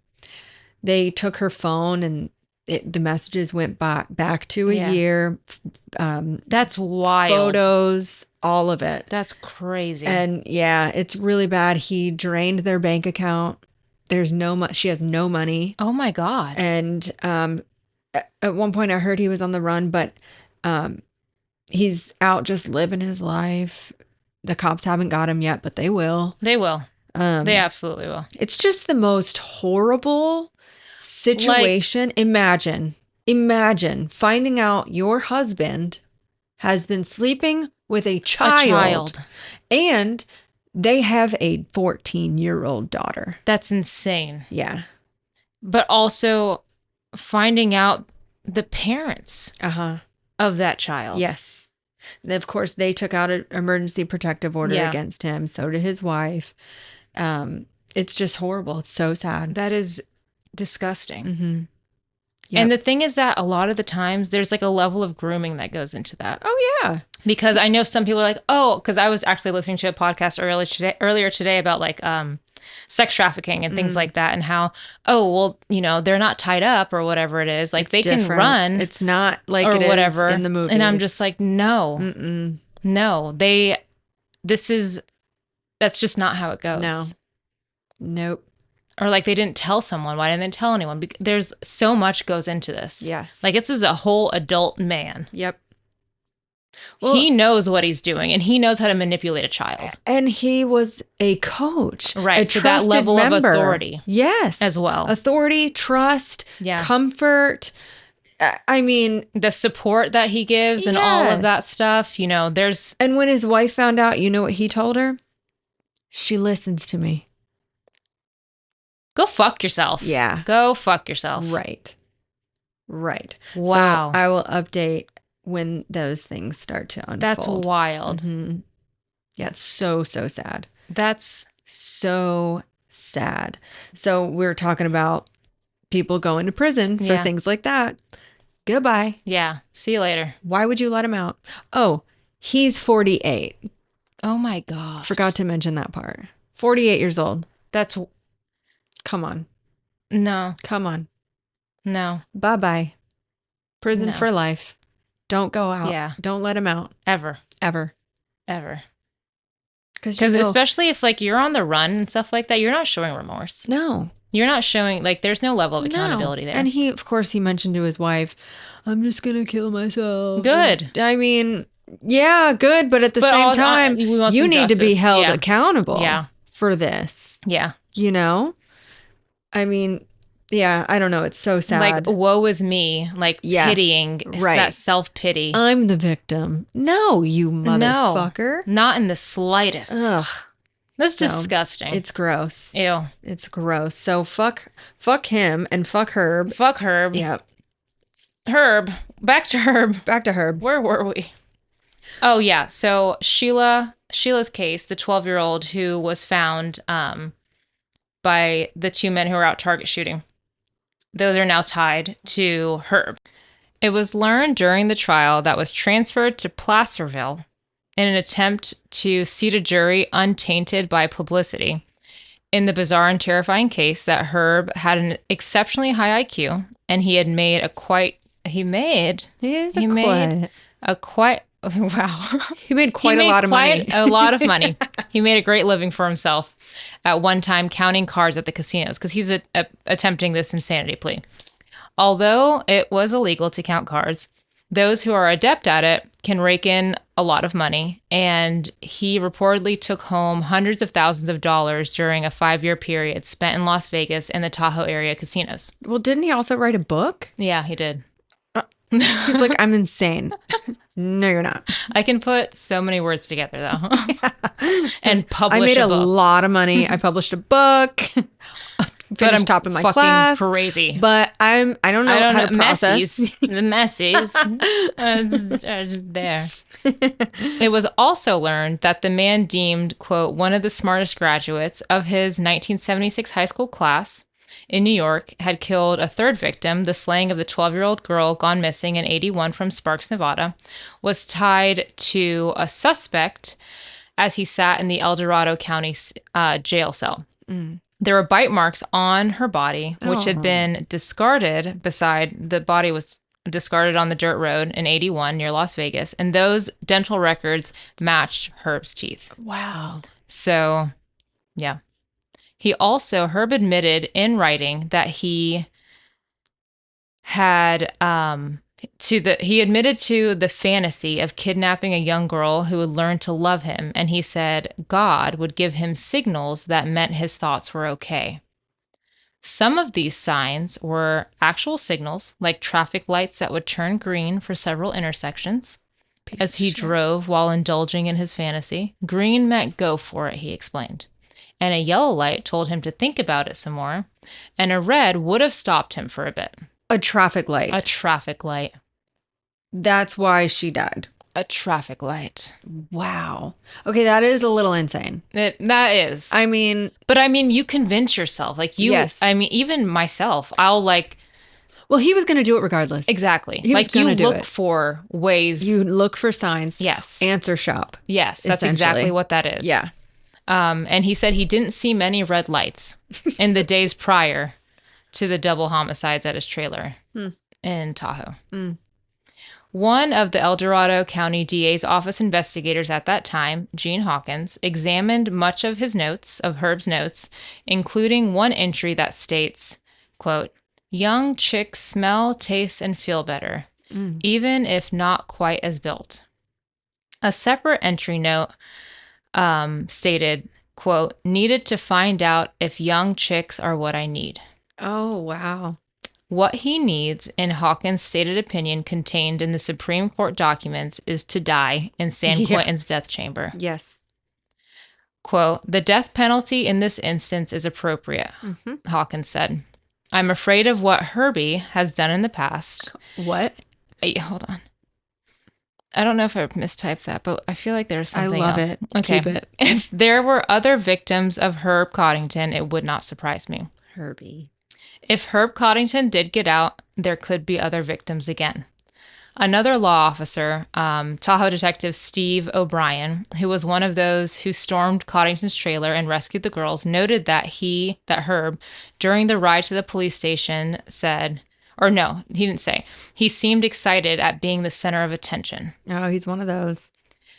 they took her phone, and the messages went back to a year. That's wild. Photos, all of it. That's crazy. And yeah, it's really bad. He drained their bank account. There's she has no money. Oh my God. And at one point I heard he was on the run, but he's out just living his life. The cops haven't got him yet, but they will. They will. They absolutely will. It's just the most horrible situation. Imagine finding out your husband has been sleeping with a child. And they have a 14-year-old daughter. That's insane. Yeah. But also finding out the parents of that child. Yes. And of course, they took out an emergency protective order against him. So did his wife. It's just horrible. It's so sad. That is disgusting. Mm-hmm. Yep. And the thing is that a lot of the times there's like a level of grooming that goes into that. Oh, yeah. Because I know some people are like, because I was actually listening to a podcast earlier today about like sex trafficking and things like that, and how, they're not tied up or whatever it is. Like, it's they different. Can run. It's not like or it whatever is in the movies. And I'm just like, no. Mm-mm. No. That's just not how it goes. No. Nope. Or like they didn't tell someone. Why didn't they tell anyone? There's so much goes into this. Yes. Like this is a whole adult man. Yep. Well, he knows what he's doing, and he knows how to manipulate a child. And he was a coach. Right. So that level of authority. Yes. As well. Authority, trust, comfort. I mean, the support that he gives and all of that stuff, there's. And when his wife found out, you know what he told her? She listens to me. Go fuck yourself. Yeah. Go fuck yourself. Right. Wow. So I will update when those things start to unfold. That's wild. Mm-hmm. Yeah, it's so sad. That's so sad. So we're talking about people going to prison for things like that. Goodbye. Yeah. See you later. Why would you let him out? Oh, he's 48. Oh my God. Forgot to mention that part. 48 years old. Come on. No. Come on. No. Bye-bye. Prison for life. Don't go out. Yeah. Don't let him out. Ever. Because especially if like you're on the run and stuff like that, you're not showing remorse. No. You're not showing, like, there's no level of accountability there. And he, of course, he mentioned to his wife, I'm just going to kill myself. Good. And, I mean, yeah, good. But at the same time, you need to be held accountable for this. Yeah. I mean, yeah, I don't know. It's so sad. Like, woe is me. Like, pitying. Right. That self-pity. I'm the victim. No, you motherfucker. No, not in the slightest. Ugh. That's disgusting. It's gross. Ew. It's gross. So fuck him and fuck Herb. Fuck Herb. Yep. Herb. Back to Herb. Where were we? Oh, yeah. So Sheila's case, the 12-year-old who was found by the two men who were out target shooting. Those are now tied to Herb. It was learned during the trial that was transferred to Placerville in an attempt to seat a jury untainted by publicity in the bizarre and terrifying case that Herb had an exceptionally high IQ, and he had made a quite Wow. He made quite a lot of money. A lot of money. He made a great living for himself at one time counting cards at the casinos because he's attempting this insanity plea. Although it was illegal to count cards, those who are adept at it can rake in a lot of money, and he reportedly took home hundreds of thousands of dollars during a 5-year period spent in Las Vegas and the Tahoe area casinos. Well, didn't he also write a book? Yeah, he did. He's like, I'm insane. No, you're not. I can put so many words together, though. And publish I made a book. lot of money. I published a book. Finished top of my class. Crazy. But I don't know how to process. The messies are there. It was also learned that the man deemed, quote, one of the smartest graduates of his 1976 high school class in New York had killed a third victim. The slaying of the 12-year-old girl gone missing in 81 from Sparks, Nevada, was tied to a suspect as he sat in the El Dorado County jail cell. Mm. There were bite marks on her body, which had been discarded the body was discarded on the dirt road in 81 near Las Vegas, and those dental records matched Herb's teeth. Wow. So, yeah. Herb admitted in writing that he had he admitted to the fantasy of kidnapping a young girl who would learn to love him, and he said God would give him signals that meant his thoughts were okay. Some of these signs were actual signals, like traffic lights that would turn green for several intersections as he drove while indulging in his fantasy. Green meant go for it, he explained. And a yellow light told him to think about it some more, and a red would have stopped him for a bit. A traffic light. A traffic light. That's why she died. A traffic light. Wow. Okay, that is a little insane. That is. I mean... But I mean, you convince yourself. Like, you... Yes. I mean, even myself, I'll like... Well, he was going to do it regardless. Exactly. Like, you look for ways... You look for signs. Yes. Answer shop. Yes, that's exactly what that is. Yeah. And he said he didn't see many red lights in the days prior to the double homicides at his trailer in Tahoe. One of the El Dorado County DA's office investigators at that time, Gene Hawkins, examined much of Herb's notes, including one entry that states, quote, young chicks smell, taste, and feel better, even if not quite as built. A separate entry note stated, quote, needed to find out if young chicks are what I need. Oh, wow. What he needs, in Hawkins' stated opinion contained in the Supreme Court documents, is to die in San Quentin's death chamber. Yes. Quote, the death penalty in this instance is appropriate, Hawkins said. I'm afraid of what Herbie has done in the past. What? Hold on. I don't know if I mistyped that, but I feel like there's something else. I love it. Okay. Keep it. If there were other victims of Herb Coddington, it would not surprise me. Herbie. If Herb Coddington did get out, there could be other victims again. Another law officer, Tahoe Detective Steve O'Brien, who was one of those who stormed Coddington's trailer and rescued the girls, noted that Herb, during the ride to the police station, said... Or no, he didn't say. He seemed excited at being the center of attention. Oh, he's one of those.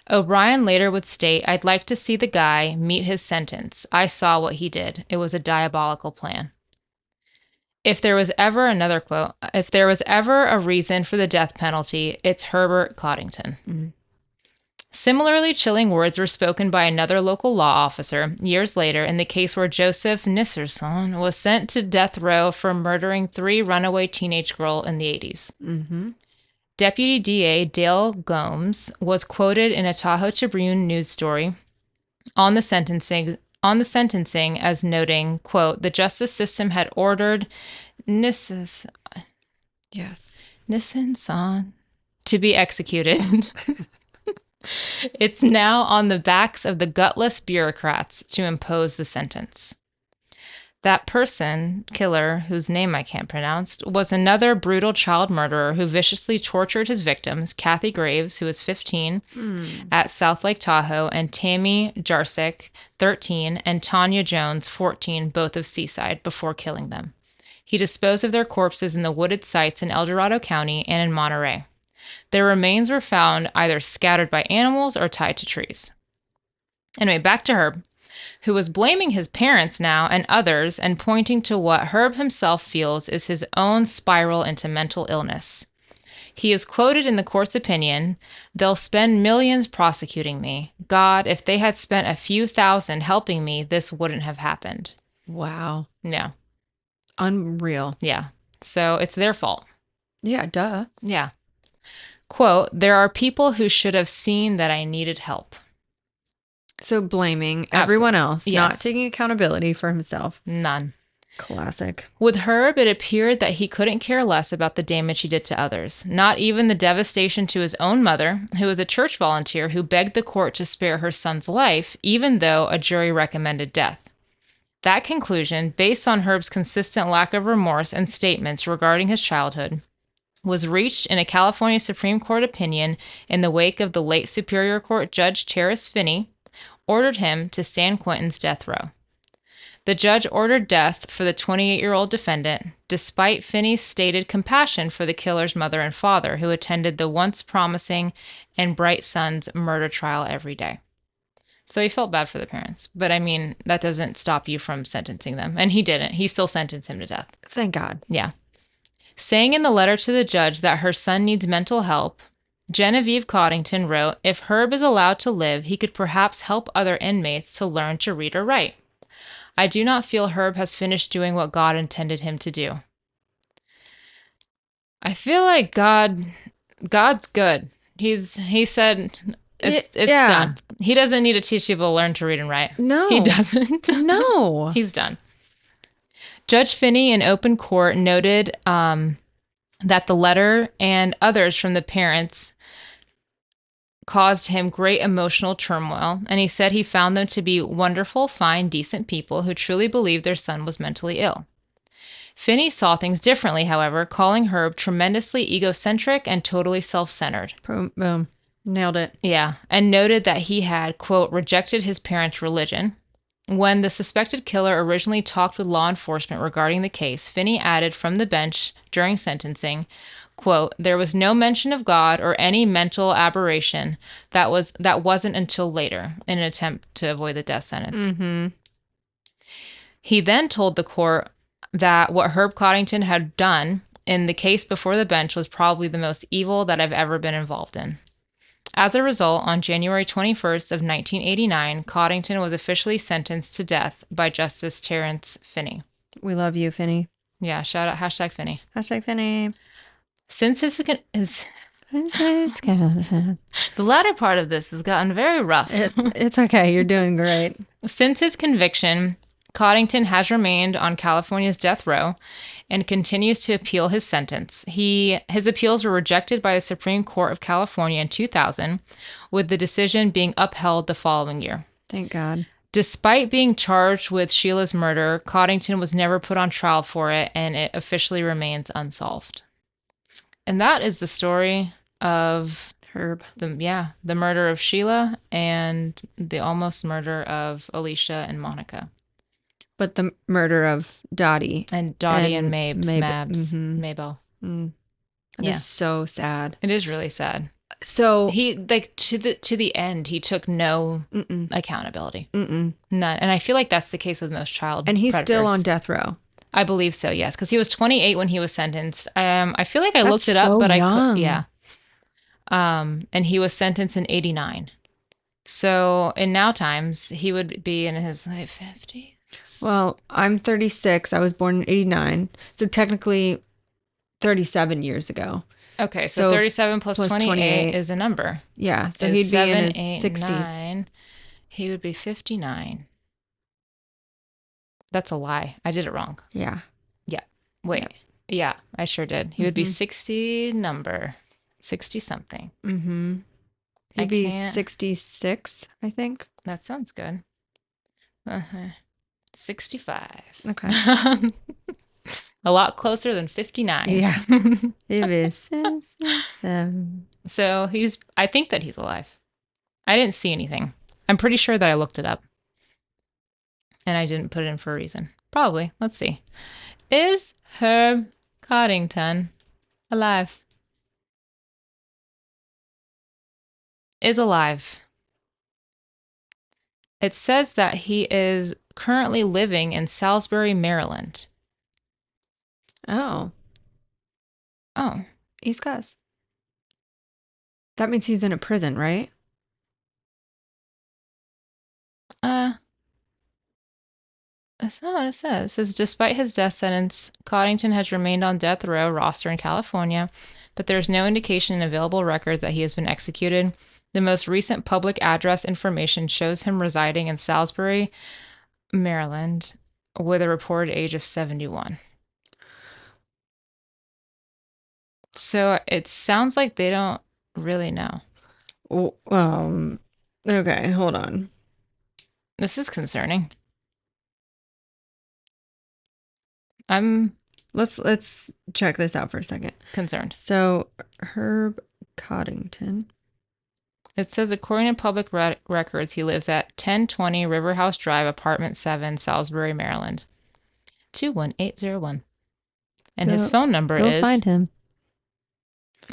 O'Brien later would state, I'd like to see the guy meet his sentence. I saw what he did. It was a diabolical plan. If there was ever another quote, if there was ever a reason for the death penalty, it's Herbert Coddington. Similarly chilling words were spoken by another local law officer years later in the case where Joseph Nisserson was sent to death row for murdering 3 runaway teenage girls in the 80s. Deputy DA Dale Gomes was quoted in a Tahoe Tribune news story on the sentencing as noting, quote, the justice system had ordered Nisserson to be executed. It's now on the backs of the gutless bureaucrats to impose the sentence. That person, killer, whose name I can't pronounce, was another brutal child murderer who viciously tortured his victims, Kathy Graves, who was 15, at South Lake Tahoe, and Tammy Jarczyk, 13, and Tanya Jones, 14, both of Seaside, before killing them. He disposed of their corpses in the wooded sites in El Dorado County and in Monterey. Their remains were found either scattered by animals or tied to trees. Anyway, back to Herb, who was blaming his parents now and others and pointing to what Herb himself feels is his own spiral into mental illness. He is quoted in the court's opinion, "They'll spend millions prosecuting me. God, if they had spent a few thousand helping me, this wouldn't have happened." Wow. Yeah. Unreal. Yeah. So it's their fault. Yeah, duh. Yeah. Quote, "There are people who should have seen that I needed help." So blaming everyone else, not Yes. taking accountability for himself. None. Classic. With Herb, it appeared that he couldn't care less about the damage he did to others, not even the devastation to his own mother, who was a church volunteer who begged the court to spare her son's life, even though a jury recommended death. That conclusion, based on Herb's consistent lack of remorse and statements regarding his childhood, was reached in a California Supreme Court opinion in the wake of the late Superior Court Judge Terrace Finney ordered him to San Quentin's death row. The judge ordered death for the 28-year-old defendant, despite Finney's stated compassion for the killer's mother and father, who attended the once promising and bright son's murder trial every day. So he felt bad for the parents. But I mean, that doesn't stop you from sentencing them. And he didn't. He still sentenced him to death. Thank God. Yeah. Saying in the letter to the judge that her son needs mental help, Genevieve Coddington wrote, "If Herb is allowed to live, he could perhaps help other inmates to learn to read or write. I do not feel Herb has finished doing what God intended him to do." I feel like God's good. He said it's done. He doesn't need to teach people to learn to read and write. No. He doesn't. No. He's done. Judge Finney in open court noted that the letter and others from the parents caused him great emotional turmoil, and he said he found them to be wonderful, fine, decent people who truly believed their son was mentally ill. Finney saw things differently, however, calling Herb tremendously egocentric and totally self-centered. Boom. Nailed it. Yeah, and noted that he had, quote, rejected his parents' religion. When the suspected killer originally talked with law enforcement regarding the case, Finney added from the bench during sentencing, quote, "There was no mention of God or any mental aberration that wasn't until later," in an attempt to avoid the death sentence. Mm-hmm. He then told the court that what Herb Coddington had done in the case before the bench was probably the most evil that I've ever been involved in. As a result, on January 21st of 1989, Coddington was officially sentenced to death by Justice Terrence Finney. We love you, Finney. Yeah, shout out, hashtag Finney. Hashtag Finney. Since the latter part of this has gotten very rough. It's okay. You're doing great. Since his conviction, Coddington has remained on California's death row and continues to appeal his sentence. His appeals were rejected by the Supreme Court of California in 2000, with the decision being upheld the following year. Thank God. Despite being charged with Sheila's murder, Coddington was never put on trial for it, and it officially remains unsolved. And that is the story of Herb. The murder of Sheila and the almost murder of Alicia and Monica. But the murder of Dottie. And Mabs. Mm-hmm. Mabel. Mm. That is so sad. It is really sad. So he to the end, he took no accountability. Mm-mm. None. And I feel like that's the case with most child And he's predators. still on death row. I believe so, yes, because he was 28 when he was sentenced. I feel like I looked it so up, but young. Yeah. And he was sentenced in 89. So in now times, he would be in his 50s. Well, I'm 36. I was born in 89. So technically 37 years ago. Okay, so 37 plus 28 is a number. Yeah, so he'd be in his 60s. 9, he would be 59. That's a lie. I did it wrong. Yeah. Yeah. Wait. Yep. Yeah, I sure did. He would be 60 something. Mm-hmm. He'd be 66, I think. That sounds good. 65. Okay. A lot closer than 59. Yeah. It is 67. So I think that he's alive. I didn't see anything. I'm pretty sure that I looked it up. And I didn't put it in for a reason. Probably. Let's see. Is Herb Coddington alive? is alive. It says that he is currently living in Salisbury, Maryland. Oh, Oh, East Coast. That means he's in a prison, right? That's not what it says. It says, despite his death sentence, Coddington has remained on death row roster in California, but there's no indication in available records that he has been executed. The most recent public address information shows him residing in Salisbury, Maryland, with a reported age of 71. So it sounds like they don't really know. Okay, hold on. This is concerning. I'm Let's check this out for a second. concerned. So, Herb Coddington. It says, according to public records, he lives at 1020 Riverhouse Drive, Apartment 7, Salisbury, Maryland. 21801. And his phone number is... Go find him.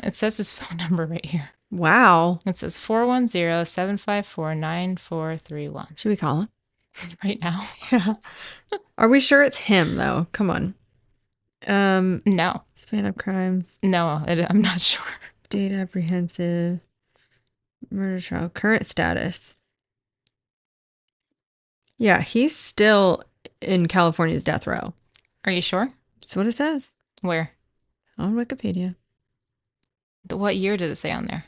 It says his phone number right here. Wow. It says 410-754-9431. Should we call him? Right now? Yeah. Are we sure it's him, though? Come on. No. Span of crimes. No, I'm not sure. Date apprehensive. Murder trial. Current status. Yeah, he's still in California's death row. Are you sure? That's what it says. Where? On Wikipedia. What year did it say on there?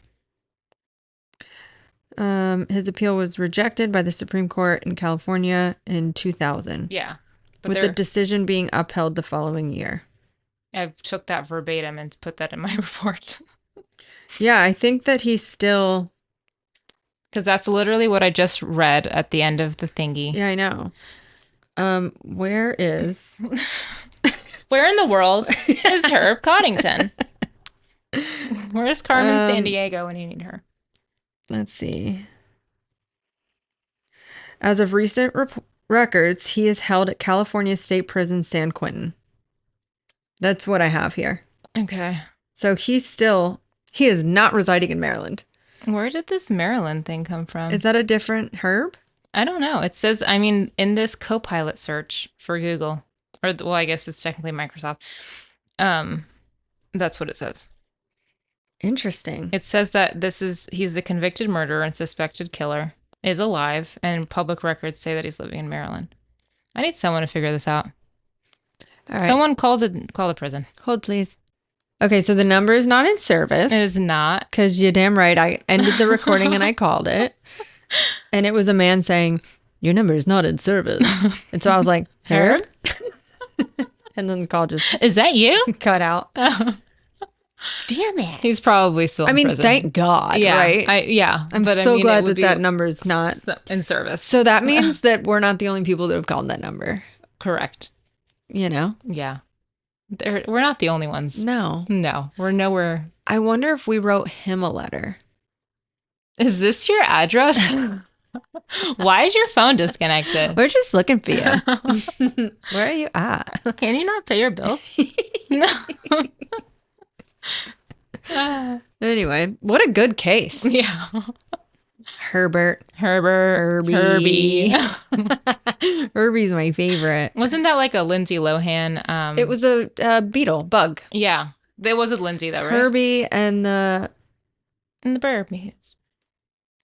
His appeal was rejected by the Supreme Court in California in 2000. Yeah. With the decision being upheld the following year. I took that verbatim and put that in my report. Yeah, I think that he's still... Because that's literally what I just read at the end of the thingy. Yeah, I know. Where is... Where in the world is Herb Coddington? Where is Carmen Sandiego when you need her? Let's see. As of recent records, he is held at California State Prison San Quentin. That's what I have here. Okay. So he is not residing in Maryland. Where did this Maryland thing come from? Is that a different Herb? I don't know. It says, in this Copilot search for Google, or, well, I guess it's technically Microsoft. That's what it says. Interesting. It says that he's a convicted murderer and suspected killer, is alive, and public records say that he's living in Maryland. I need someone to figure this out. All right. Someone call the prison. Hold, please. Okay, so the number is not in service. It is not. Because you're damn right. I ended the recording and I called it. And it was a man saying, your number is not in service. And so I was like, Herb? And then the call just... Is that you? Cut out. Oh. Damn it. He's probably still in prison. Thank God, yeah, right? I'm so glad that number's not... in service. So that means that we're not the only people that have called that number. Correct. You know? Yeah. We're not the only ones. No. No, we're nowhere. I wonder if we wrote him a letter. Is this your address? Why is your phone disconnected? We're just looking for you. Where are you at? Can you not pay your bills? No. Anyway, what a good case. Yeah. Herbie. Herbie. Herbie's my favorite. Wasn't that like a Lindsay Lohan? It was a beetle, bug. Yeah. There was a Lindsay though, right? Herbie and the Burbies.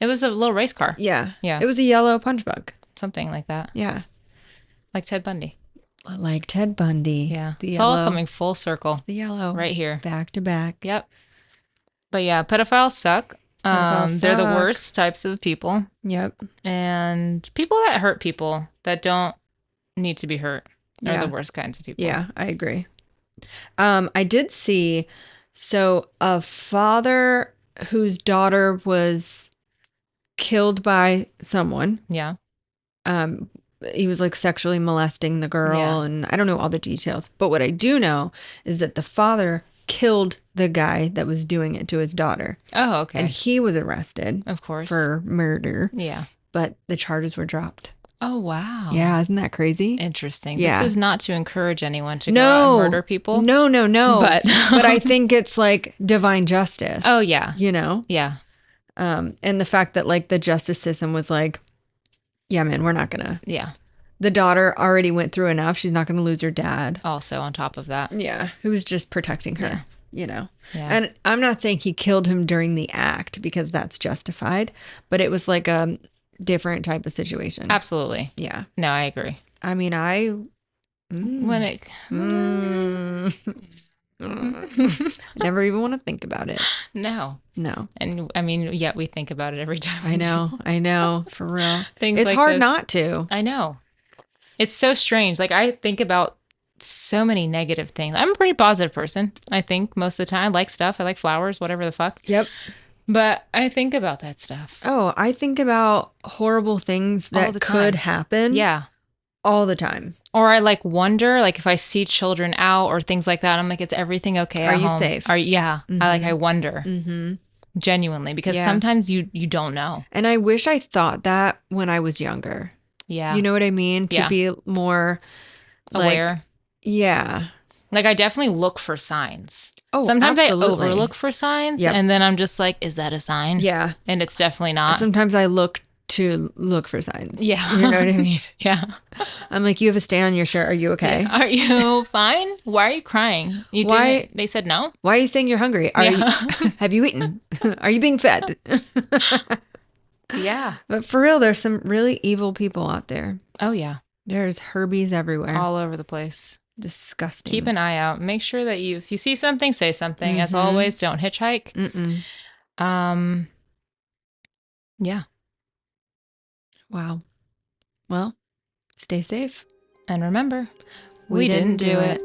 It was a little race car. Yeah. Yeah. It was a yellow punch bug. Something like that. Yeah. Like Ted Bundy. Like Ted Bundy. Yeah. The it's yellow. all coming full circle. It's the yellow. Right here. Back to back. Yep. But yeah, pedophiles suck. They're the worst types of people. Yep. And people that hurt people that don't need to be hurt are the worst kinds of people. Yeah, I agree. I did see, so a father whose daughter was killed by someone. Yeah. He was like sexually molesting the girl, and I don't know all the details. But what I do know is that the father killed the guy that was doing it to his daughter. Oh, okay. And he was arrested. Of course. For murder. Yeah. But the charges were dropped. Oh, wow. Yeah, isn't that crazy? Interesting. Yeah. This is not to encourage anyone to go out and murder people. No. But but I think it's like divine justice. Oh, yeah. You know? Yeah. And the fact that like the justice system was like, yeah, man, we're not gonna. Yeah. The daughter already went through enough. She's not gonna lose her dad. Also on top of that. Yeah, who was just protecting her. Yeah. You know. Yeah. And I'm not saying he killed him during the act because that's justified, but it was like a different type of situation. Absolutely. Yeah. No, I agree. I mean, When it never even want to think about it. No. No. And I mean, yet we think about it every time. I know, for real. Things It's like hard this. not to. I know. It's so strange. Like I think about so many negative things. I'm a pretty positive person, I think, most of the time. I like stuff. I like flowers, whatever the fuck. Yep. But I think about that stuff. Oh, I think about horrible things All that the could time. happen. Yeah. All the time. Or I like wonder, like if I see children out or things like that, I'm like, is everything okay at Are you home? safe? Yeah. I wonder. Mm-hmm. Genuinely, because Yeah. sometimes you don't know. And I wish I thought that when I was younger. Yeah. You know what I mean? To Yeah. be more like, aware. Yeah. Like I definitely look for signs. Oh, sometimes absolutely. I overlook for signs, Yep. and then I'm just like, is that a sign? Yeah. And it's definitely not. Sometimes I look for signs. Yeah. You know what I mean? Yeah. I'm like, you have a stain on your shirt. Are you okay? Yeah. Are you fine? Why are you crying? You Why- didn't. They said no. Why are you saying you're hungry? Have you eaten? Are you being fed? Yeah. But for real, there's some really evil people out there. Oh yeah. There's Herbies everywhere. All over the place. Disgusting. Keep an eye out. Make sure that if you see something, say something. As always, don't hitchhike. Mm-mm. Yeah. Wow. Well, stay safe. And remember, We didn't do it.